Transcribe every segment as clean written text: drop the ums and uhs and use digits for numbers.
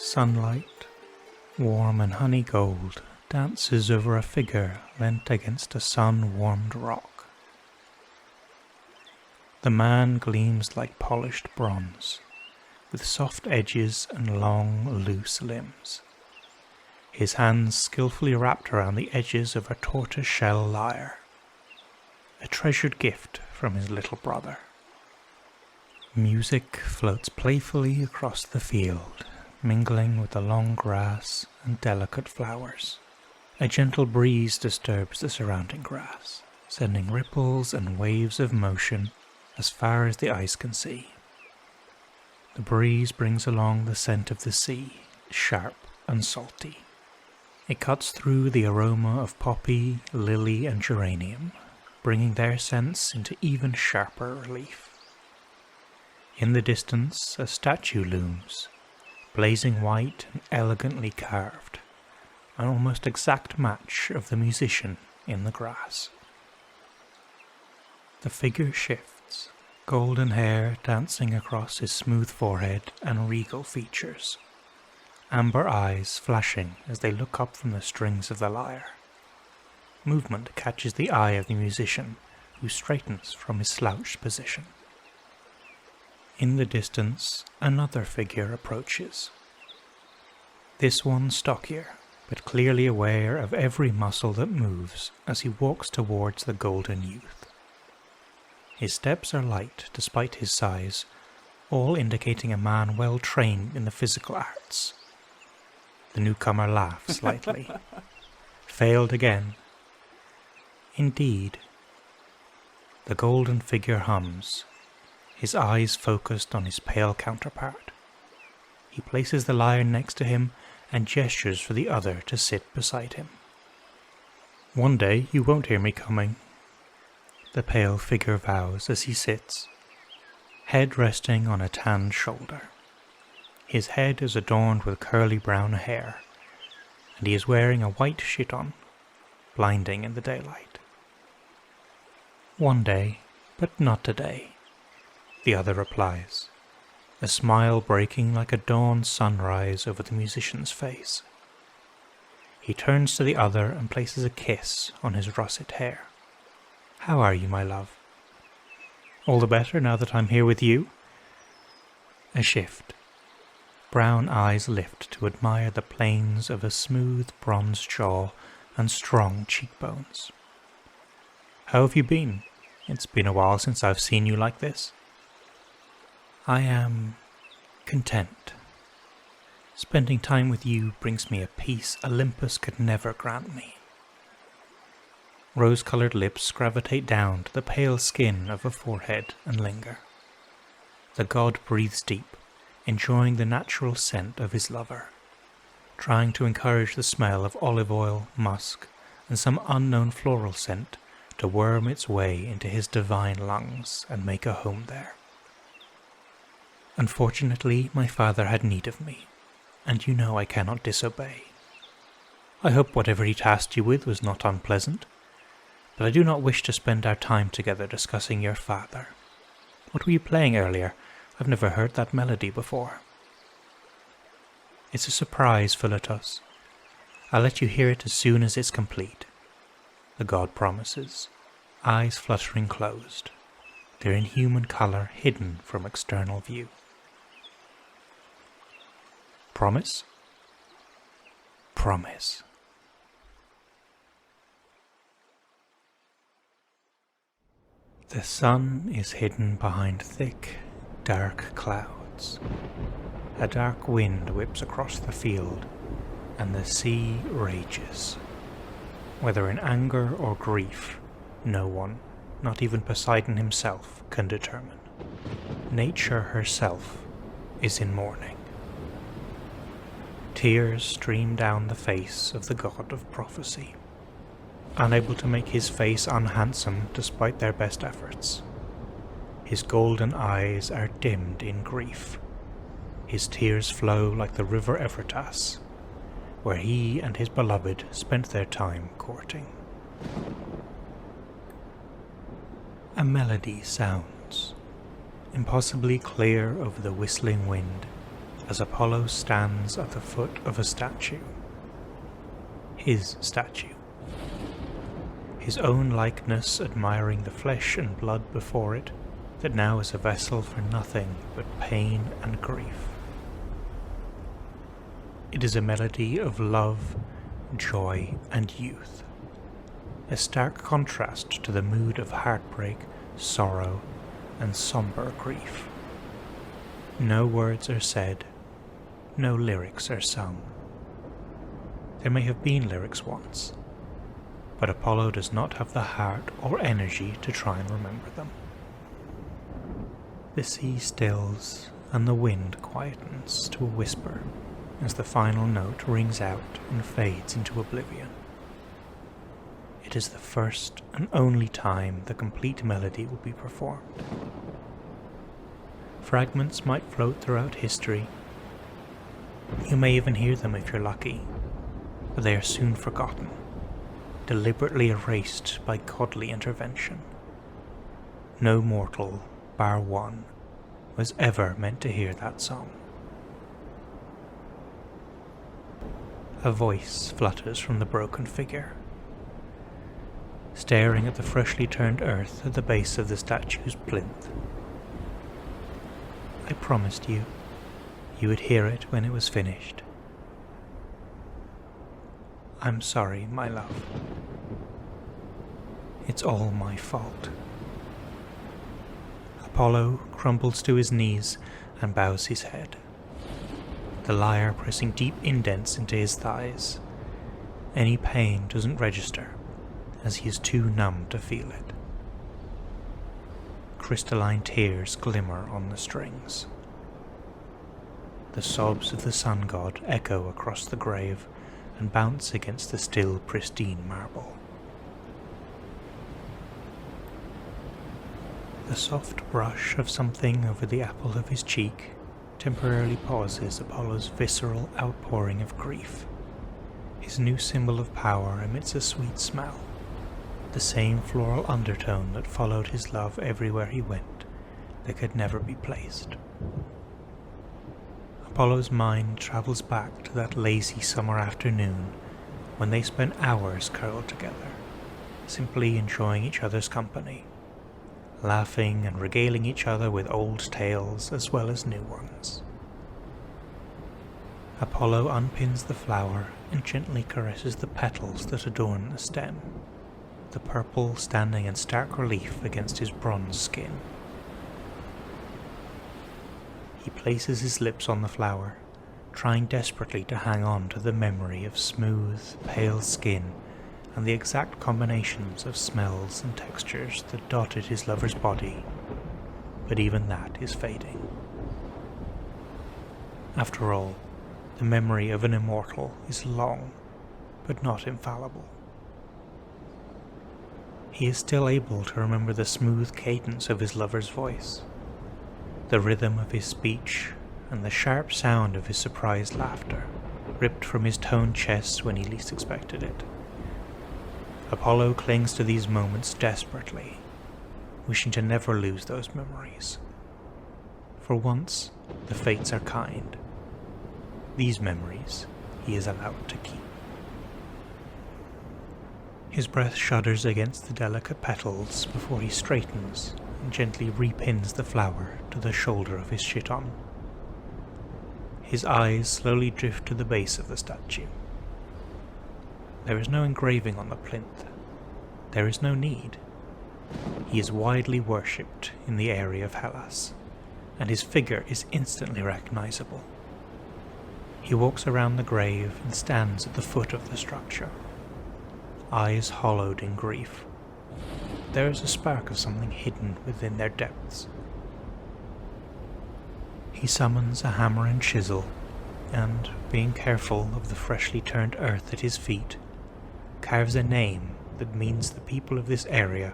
Sunlight, warm and honey gold, dances over a figure leant against a sun-warmed rock. The man gleams like polished bronze, with soft edges and long, loose limbs. His hands skillfully wrapped around the edges of a tortoise-shell lyre, a treasured gift from his little brother. Music floats playfully across the field, mingling with the long grass and delicate flowers. A gentle breeze disturbs the surrounding grass, sending ripples and waves of motion as far as the eyes can see. The breeze brings along the scent of the sea, sharp and salty. It cuts through the aroma of poppy, lily and geranium, bringing their scents into even sharper relief. In the distance, a statue looms, blazing white and elegantly carved, an almost exact match of the musician in the grass. The figure shifts, golden hair dancing across his smooth forehead and regal features, amber eyes flashing as they look up from the strings of the lyre. Movement catches the eye of the musician, who straightens from his slouched position. In the distance, another figure approaches. This one stockier, but clearly aware of every muscle that moves as he walks towards the golden youth. His steps are light despite his size, all indicating a man well trained in the physical arts. The newcomer laughs lightly. Failed again. Indeed. The golden figure hums, his eyes focused on his pale counterpart. He places the lyre next to him and gestures for the other to sit beside him. "One day you won't hear me coming," the pale figure vows as he sits, head resting on a tanned shoulder. His head is adorned with curly brown hair, and he is wearing a white chiton, blinding in the daylight. "One day, but not today," the other replies, a smile breaking like a dawn sunrise over the musician's face. He turns to the other and places a kiss on his russet hair. "How are you, my love?" "All the better now that I'm here with you." A shift. Brown eyes lift to admire the planes of a smooth bronze jaw and strong cheekbones. "How have you been? It's been a while since I've seen you like this." "I am content. Spending time with you brings me a peace Olympus could never grant me." Rose-colored lips gravitate down to the pale skin of her forehead and linger. The god breathes deep, enjoying the natural scent of his lover, trying to encourage the smell of olive oil, musk, and some unknown floral scent to worm its way into his divine lungs and make a home there. "Unfortunately, my father had need of me, and you know I cannot disobey. I hope whatever he tasked you with was not unpleasant, but I do not wish to spend our time together discussing your father. What were you playing earlier? I've never heard that melody before." "It's a surprise, Philotos. I'll let you hear it as soon as it's complete," the god promises, eyes fluttering closed, their inhuman color hidden from external view. "Promise?" "Promise." The sun is hidden behind thick, dark clouds. A dark wind whips across the field, and the sea rages. Whether in anger or grief, no one, not even Poseidon himself, can determine. Nature herself is in mourning. Tears stream down the face of the god of prophecy, unable to make his face unhandsome despite their best efforts. His golden eyes are dimmed in grief. His tears flow like the river Euphrates, where he and his beloved spent their time courting. A melody sounds, impossibly clear over the whistling wind, as Apollo stands at the foot of a statue. His statue. His own likeness admiring the flesh and blood before it, that now is a vessel for nothing but pain and grief. It is a melody of love, joy, and youth, a stark contrast to the mood of heartbreak, sorrow, and sombre grief. No words are said, no lyrics are sung. There may have been lyrics once, but Apollo does not have the heart or energy to try and remember them. The sea stills and the wind quietens to a whisper as the final note rings out and fades into oblivion. It is the first and only time the complete melody will be performed. Fragments might float throughout history. You may even hear them if you're lucky, but they are soon forgotten, deliberately erased by godly intervention. No mortal, bar one, was ever meant to hear that song. A voice flutters from the broken figure, staring at the freshly turned earth at the base of the statue's plinth. I promised you would hear it when it was finished. I'm sorry, my love. It's all my fault. Apollo crumbles to his knees and bows his head, the lyre pressing deep indents into his thighs. Any pain doesn't register, as he is too numb to feel it. Crystalline tears glimmer on the strings. The sobs of the sun god echo across the grave and bounce against the still pristine marble. The soft brush of something over the apple of his cheek temporarily pauses Apollo's visceral outpouring of grief. His new symbol of power emits a sweet smell, the same floral undertone that followed his love everywhere he went, that could never be placed. Apollo's mind travels back to that lazy summer afternoon when they spent hours curled together, simply enjoying each other's company, laughing and regaling each other with old tales as well as new ones. Apollo unpins the flower and gently caresses the petals that adorn the stem, the purple standing in stark relief against his bronze skin. He places his lips on the flower, trying desperately to hang on to the memory of smooth, pale skin and the exact combinations of smells and textures that dotted his lover's body, but even that is fading. After all, the memory of an immortal is long, but not infallible. He is still able to remember the smooth cadence of his lover's voice, the rhythm of his speech, and the sharp sound of his surprised laughter, ripped from his toned chest when he least expected it. Apollo clings to these moments desperately, wishing to never lose those memories. For once, the fates are kind. These memories he is allowed to keep. His breath shudders against the delicate petals before he straightens and gently repins the flower to the shoulder of his chiton. His eyes slowly drift to the base of the statue. There is no engraving on the plinth. There is no need. He is widely worshipped in the area of Hellas, and his figure is instantly recognizable. He walks around the grave and stands at the foot of the structure, eyes hollowed in grief. There is a spark of something hidden within their depths. He summons a hammer and chisel, and, being careful of the freshly turned earth at his feet, carves a name that means the people of this area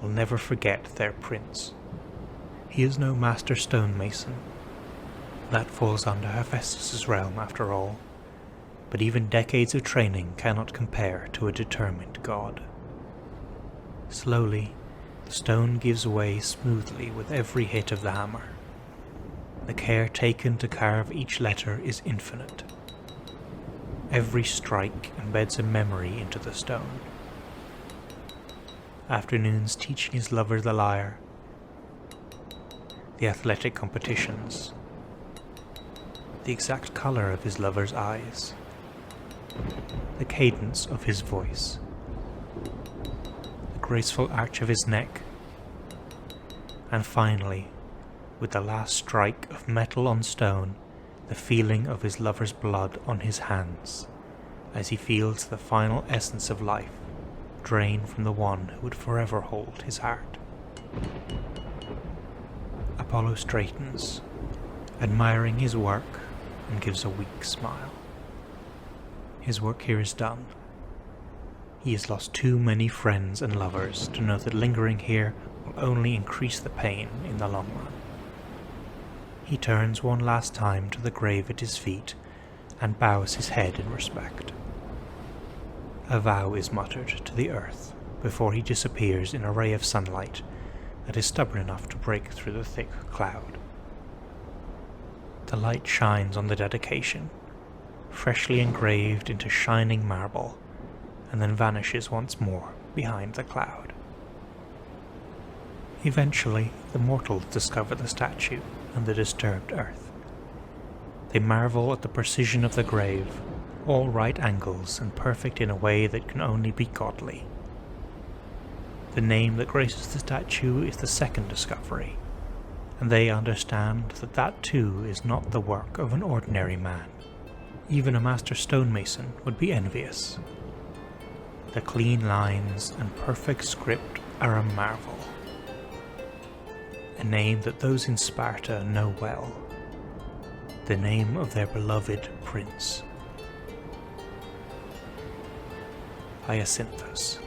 will never forget their prince. He is no master stonemason. That falls under Hephaestus' realm after all, but even decades of training cannot compare to a determined god. Slowly, the stone gives way smoothly with every hit of the hammer. The care taken to carve each letter is infinite. Every strike embeds a memory into the stone. Afternoons teaching his lover the lyre, the athletic competitions, the exact colour of his lover's eyes, the cadence of his voice, the graceful arch of his neck, and finally, with the last strike of metal on stone, the feeling of his lover's blood on his hands, as he feels the final essence of life drain from the one who would forever hold his heart. Apollo straightens, admiring his work, and gives a weak smile. His work here is done. He has lost too many friends and lovers to know that lingering here will only increase the pain in the long run. He turns one last time to the grave at his feet and bows his head in respect. A vow is muttered to the earth before he disappears in a ray of sunlight that is stubborn enough to break through the thick cloud. The light shines on the dedication, freshly engraved into shining marble, and then vanishes once more behind the cloud. Eventually, the mortals discover the statue and the disturbed earth. They marvel at the precision of the grave, all right angles and perfect in a way that can only be godly. The name that graces the statue is the second discovery, and they understand that that too is not the work of an ordinary man. Even a master stonemason would be envious. The clean lines and perfect script are a marvel. A name that those in Sparta know well. The name of their beloved prince. Hyacinthus.